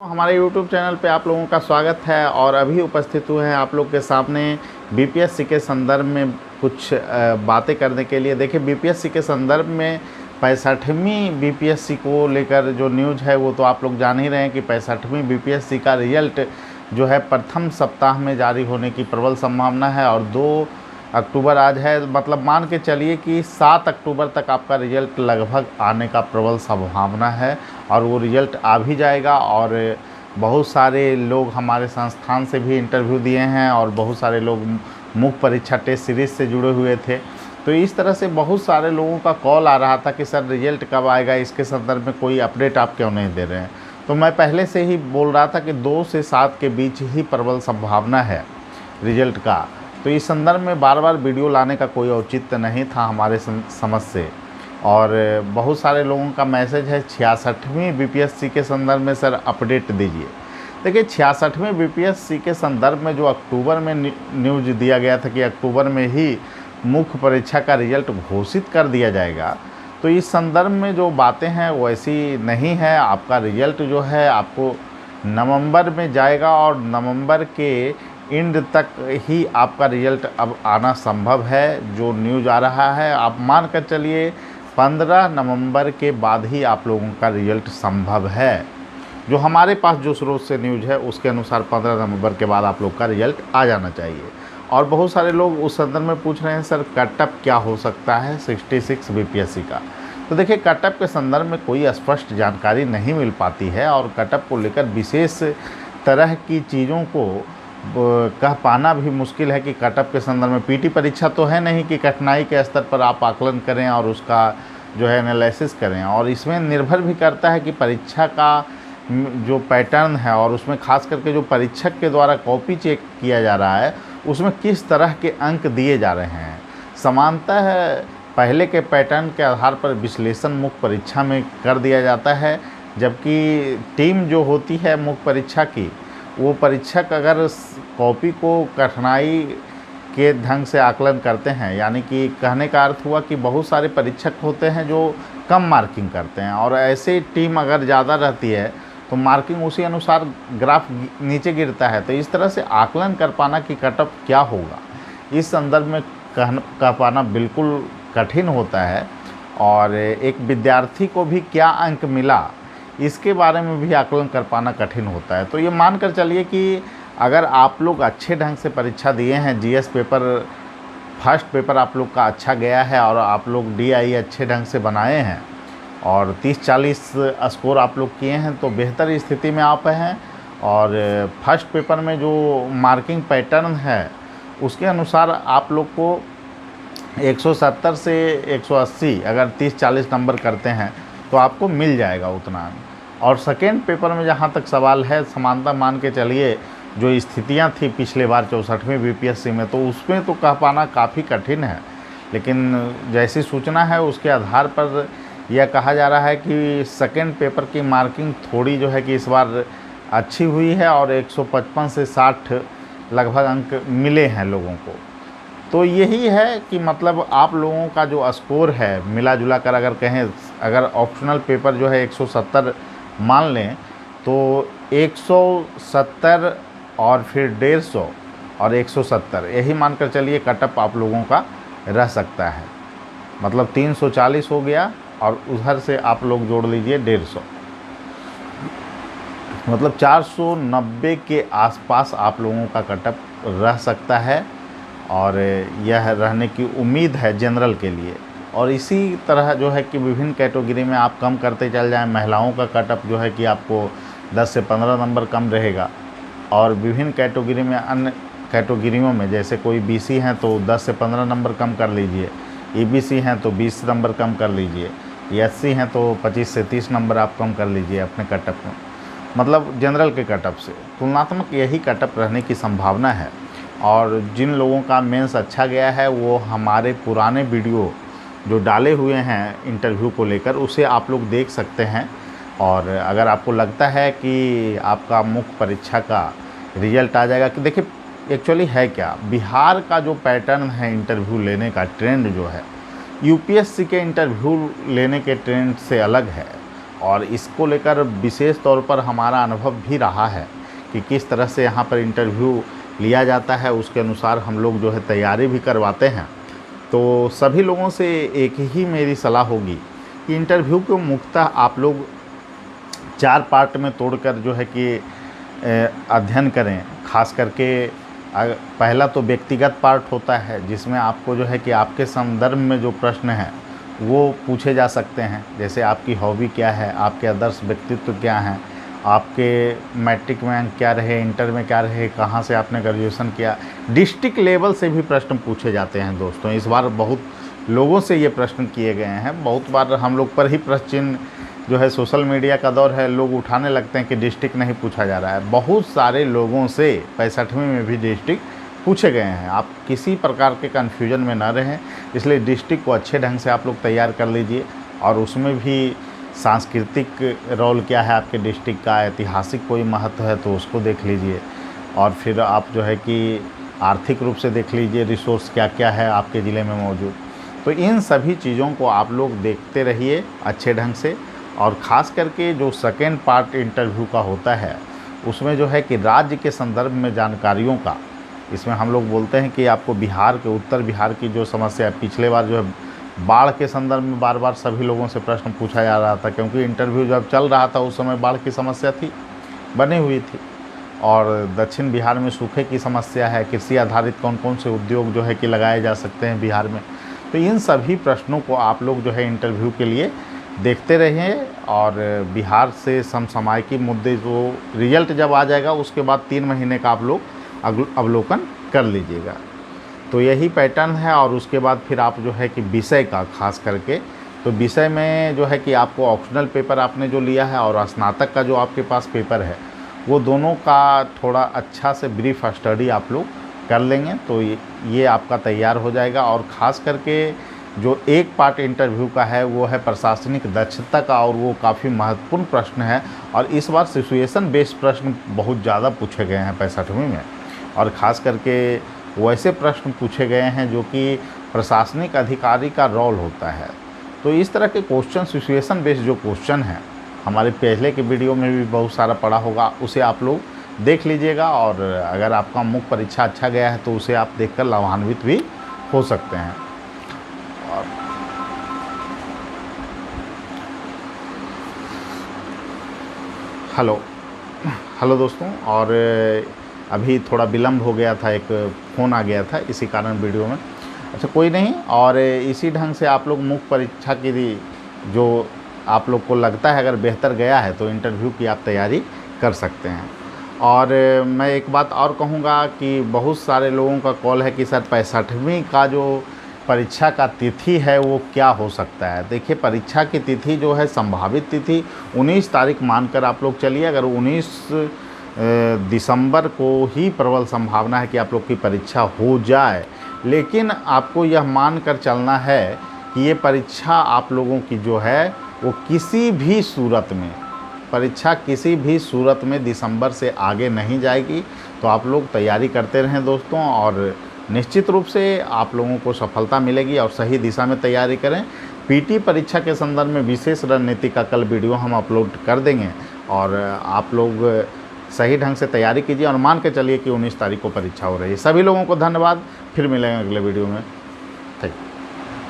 हमारे YouTube channel पे आप लोगों का स्वागत है और अभी उपस्थित हुए हैं आप लोग के सामने बीपीएससी के संदर्भ में कुछ बातें करने के लिए। देखिए, बीपीएससी के संदर्भ में 65वीं बीपीएससी को लेकर जो न्यूज़ है वो तो आप लोग जान ही रहे हैं कि 65वीं बीपीएससी का रिजल्ट जो है प्रथम सप्ताह में जारी होने की प्रबल संभावना है और 2 अक्टूबर आज है। मतलब मान के चलिए कि 7 अक्टूबर तक आपका रिजल्ट लगभग आने का प्रबल संभावना है और वो रिजल्ट आ भी जाएगा। और बहुत सारे लोग हमारे संस्थान से भी इंटरव्यू दिए हैं और बहुत सारे लोग मुख्य परीक्षा टेस्ट सीरीज़ से जुड़े हुए थे। तो इस तरह से बहुत सारे लोगों का कॉल आ रहा था कि सर रिजल्ट कब आएगा, इसके संदर्भ में कोई अपडेट आप क्यों नहीं दे रहे हैं। तो मैं पहले से ही बोल रहा था कि 2 से 7 के बीच ही प्रबल संभावना है रिजल्ट का। तो इस संदर्भ में बार बार वीडियो लाने का कोई औचित्य नहीं था हमारे समझ से। और बहुत सारे लोगों का मैसेज है 66वीं बीपीएससी के संदर्भ में सर अपडेट दीजिए। देखिए, 66वीं बीपीएससी के संदर्भ में जो अक्टूबर में न्यूज़ दिया गया था कि अक्टूबर में ही मुख्य परीक्षा का रिजल्ट घोषित कर दिया जाएगा, तो इस संदर्भ में जो बातें हैं वैसी नहीं है। आपका रिजल्ट जो है आपको नवंबर में जाएगा और नवंबर के एंड तक ही आपका रिजल्ट अब आना संभव है। जो न्यूज़ आ रहा है आप मान कर चलिए 15 नवंबर के बाद ही आप लोगों का रिजल्ट संभव है। जो हमारे पास जो स्रोत से न्यूज़ है उसके अनुसार 15 नवंबर के बाद आप लोग का रिजल्ट आ जाना चाहिए। और बहुत सारे लोग उस संदर्भ में पूछ रहे हैं सर कटअप क्या हो सकता है 66 बीपीएससी का। तो देखिए, कटअप के संदर्भ में कोई स्पष्ट जानकारी नहीं मिल पाती है और कटअप को लेकर विशेष तरह की चीज़ों को कह पाना भी मुश्किल है कि कटअप के संदर्भ में पीटी परीक्षा तो है नहीं कि कठिनाई के स्तर पर आप आकलन करें और उसका जो है एनालिसिस करें। और इसमें निर्भर भी करता है कि परीक्षा का जो पैटर्न है और उसमें खास करके जो परीक्षक के द्वारा कॉपी चेक किया जा रहा है उसमें किस तरह के अंक दिए जा रहे हैं। समानतः पहले के पैटर्न के आधार पर विश्लेषण मुख्य परीक्षा में कर दिया जाता है, जबकि टीम जो होती है मुख्य परीक्षा की वो परीक्षक अगर कॉपी को कठिनाई के ढंग से आकलन करते हैं, यानी कि कहने का अर्थ हुआ कि बहुत सारे परीक्षक होते हैं जो कम मार्किंग करते हैं और ऐसे टीम अगर ज़्यादा रहती है तो मार्किंग उसी अनुसार ग्राफ नीचे गिरता है। तो इस तरह से आकलन कर पाना कि कटअप क्या होगा इस संदर्भ में कह पाना बिल्कुल कठिन होता है। और एक विद्यार्थी को भी क्या अंक मिला इसके बारे में भी आकलन कर पाना कठिन होता है। तो ये मान कर चलिए कि अगर आप लोग अच्छे ढंग से परीक्षा दिए हैं, जीएस पेपर फर्स्ट पेपर आप लोग का अच्छा गया है और आप लोग डीआई अच्छे ढंग से बनाए हैं और 30-40 स्कोर आप लोग किए हैं तो बेहतर स्थिति में आप हैं। और फर्स्ट पेपर में जो मार्किंग पैटर्न है उसके अनुसार आप लोग को 170 से 180 अगर 30-40 नंबर करते हैं तो आपको मिल जाएगा उतना। और सेकेंड पेपर में जहाँ तक सवाल है, समानता मान के चलिए जो स्थितियाँ थी पिछले बार 64वीं बीपीएससी में, तो उसमें तो कह पाना काफ़ी कठिन है। लेकिन जैसी सूचना है उसके आधार पर यह कहा जा रहा है कि सेकेंड पेपर की मार्किंग थोड़ी जो है कि इस बार अच्छी हुई है और 155 से 60 लगभग अंक मिले हैं लोगों को। तो यही है कि मतलब आप लोगों का जो स्कोर है मिला जुला कर अगर कहें, अगर ऑप्शनल पेपर जो है 170 मान लें तो 170 और फिर 150 और 170 यही मानकर चलिए कटअप आप लोगों का रह सकता है। मतलब 340 हो गया और उधर से आप लोग जोड़ लीजिए 150, मतलब 490 के आसपास आप लोगों का कटअप रह सकता है और यह रहने की उम्मीद है जनरल के लिए। और इसी तरह जो है कि विभिन्न कैटेगरी में आप कम करते चल जाएं। महिलाओं का कटअप जो है कि आपको 10 से 15 नंबर कम रहेगा और विभिन्न कैटेगरी में अन्य कैटेगरियों में जैसे कोई बीसी हैं तो 10 से 15 नंबर कम कर लीजिए, ईबीसी हैं तो 20 नंबर कम कर लीजिए, एससी हैं तो 25 से 30 नंबर आप कम कर लीजिए अपने कटअप में। मतलब जनरल के कटअप से तुलनात्मक यही कटअप रहने की संभावना है। और जिन लोगों का मेंस अच्छा गया है वो हमारे पुराने वीडियो जो डाले हुए हैं इंटरव्यू को लेकर उसे आप लोग देख सकते हैं। और अगर आपको लगता है कि आपका मुख्य परीक्षा का रिजल्ट आ जाएगा कि देखिए एक्चुअली है क्या, बिहार का जो पैटर्न है इंटरव्यू लेने का ट्रेंड जो है यूपीएससी के इंटरव्यू लेने के ट्रेंड से अलग है। और इसको लेकर विशेष तौर पर हमारा अनुभव भी रहा है कि किस तरह से यहाँ पर इंटरव्यू लिया जाता है, उसके अनुसार हम लोग जो है तैयारी भी करवाते हैं। तो सभी लोगों से एक ही मेरी सलाह होगी कि इंटरव्यू को मुख्यतः आप लोग 4 पार्ट में तोड़कर जो है कि अध्ययन करें। खास करके पहला तो व्यक्तिगत पार्ट होता है, जिसमें आपको जो है कि आपके संदर्भ में जो प्रश्न हैं वो पूछे जा सकते हैं। जैसे आपकी हॉबी क्या है, आपके आदर्श व्यक्तित्व क्या हैं, आपके मैट्रिक में अंक क्या रहे, इंटर में क्या रहे, कहाँ से आपने ग्रेजुएशन किया। डिस्ट्रिक्ट लेवल से भी प्रश्न पूछे जाते हैं दोस्तों। इस बार बहुत लोगों से ये प्रश्न किए गए हैं। बहुत बार हम लोग पर ही प्रश्न चिन्ह जो है, सोशल मीडिया का दौर है, लोग उठाने लगते हैं कि डिस्ट्रिक्ट नहीं पूछा जा रहा है। बहुत सारे लोगों से 65वीं में भी डिस्ट्रिक्ट पूछे गए हैं। आप किसी प्रकार के कन्फ्यूजन में ना रहें, इसलिए डिस्ट्रिक्ट को अच्छे ढंग से आप लोग तैयार कर लीजिए। और उसमें भी सांस्कृतिक रोल क्या है आपके डिस्ट्रिक्ट का, ऐतिहासिक कोई महत्व है तो उसको देख लीजिए। और फिर आप जो है कि आर्थिक रूप से देख लीजिए रिसोर्स क्या क्या है आपके ज़िले में मौजूद। तो इन सभी चीज़ों को आप लोग देखते रहिए अच्छे ढंग से। और ख़ास करके जो सेकेंड पार्ट इंटरव्यू का होता है, उसमें जो है कि राज्य के संदर्भ में जानकारियों का, इसमें हम लोग बोलते हैं कि आपको बिहार के, उत्तर बिहार की जो समस्या है, पिछले बार जो है बाढ़ के संदर्भ में बार बार सभी लोगों से प्रश्न पूछा जा रहा था, क्योंकि इंटरव्यू जब चल रहा था उस समय बाढ़ की समस्या थी, बनी हुई थी। और दक्षिण बिहार में सूखे की समस्या है, कृषि आधारित कौन कौन से उद्योग जो है कि लगाए जा सकते हैं बिहार में। तो इन सभी प्रश्नों को आप लोग जो है इंटरव्यू के लिए देखते रहें। और बिहार से समसामयिक मुद्दे जो रिजल्ट जब आ जाएगा उसके बाद 3 महीने का आप लोग अवलोकन कर लीजिएगा। तो यही पैटर्न है। और उसके बाद फिर आप जो है कि विषय का खास करके, तो विषय में जो है कि आपको ऑप्शनल पेपर आपने जो लिया है और स्नातक का जो आपके पास पेपर है, वो दोनों का थोड़ा अच्छा से ब्रीफ स्टडी आप लोग कर लेंगे तो ये आपका तैयार हो जाएगा। और ख़ास करके जो एक पार्ट इंटरव्यू का है वो है प्रशासनिक दक्षता का, और वो काफ़ी महत्वपूर्ण प्रश्न है। और इस बार सिचुएशन बेस्ड प्रश्न बहुत ज़्यादा पूछे गए हैं 65वीं में। और ख़ास करके वैसे प्रश्न पूछे गए हैं जो कि प्रशासनिक अधिकारी का रोल होता है। तो इस तरह के क्वेश्चन, सिचुएशन बेस्ड जो क्वेश्चन हैं, हमारे पहले के वीडियो में भी बहुत सारा पड़ा होगा, उसे आप लोग देख लीजिएगा। और अगर आपका मुख्य परीक्षा अच्छा गया है तो उसे आप देखकर लाभान्वित भी हो सकते हैं। और हेलो दोस्तों, और अभी थोड़ा विलम्ब हो गया था, एक फ़ोन आ गया था, इसी कारण वीडियो में। अच्छा कोई नहीं। और इसी ढंग से आप लोग मुख्य परीक्षा की जो आप लोग को लगता है अगर बेहतर गया है तो इंटरव्यू की आप तैयारी कर सकते हैं। और मैं एक बात और कहूँगा कि बहुत सारे लोगों का कॉल है कि सर 65वीं का जो परीक्षा का तिथि है वो क्या हो सकता है। देखिए, परीक्षा की तिथि जो है, संभावित तिथि 19 तारीख मानकर आप लोग चलिए। अगर 19 दिसंबर को ही प्रबल संभावना है कि आप लोग की परीक्षा हो जाए, लेकिन आपको यह मानकर चलना है कि ये परीक्षा आप लोगों की जो है वो किसी भी सूरत में, परीक्षा किसी भी सूरत में दिसंबर से आगे नहीं जाएगी। तो आप लोग तैयारी करते रहें दोस्तों, और निश्चित रूप से आप लोगों को सफलता मिलेगी। और सही दिशा में तैयारी करें। पीटी परीक्षा के संदर्भ में विशेष रणनीति का कल वीडियो हम अपलोड कर देंगे, और आप लोग सही ढंग से तैयारी कीजिए और मान के चलिए कि 19 तारीख को परीक्षा हो रही है। सभी लोगों को धन्यवाद। फिर मिलेंगे अगले वीडियो में।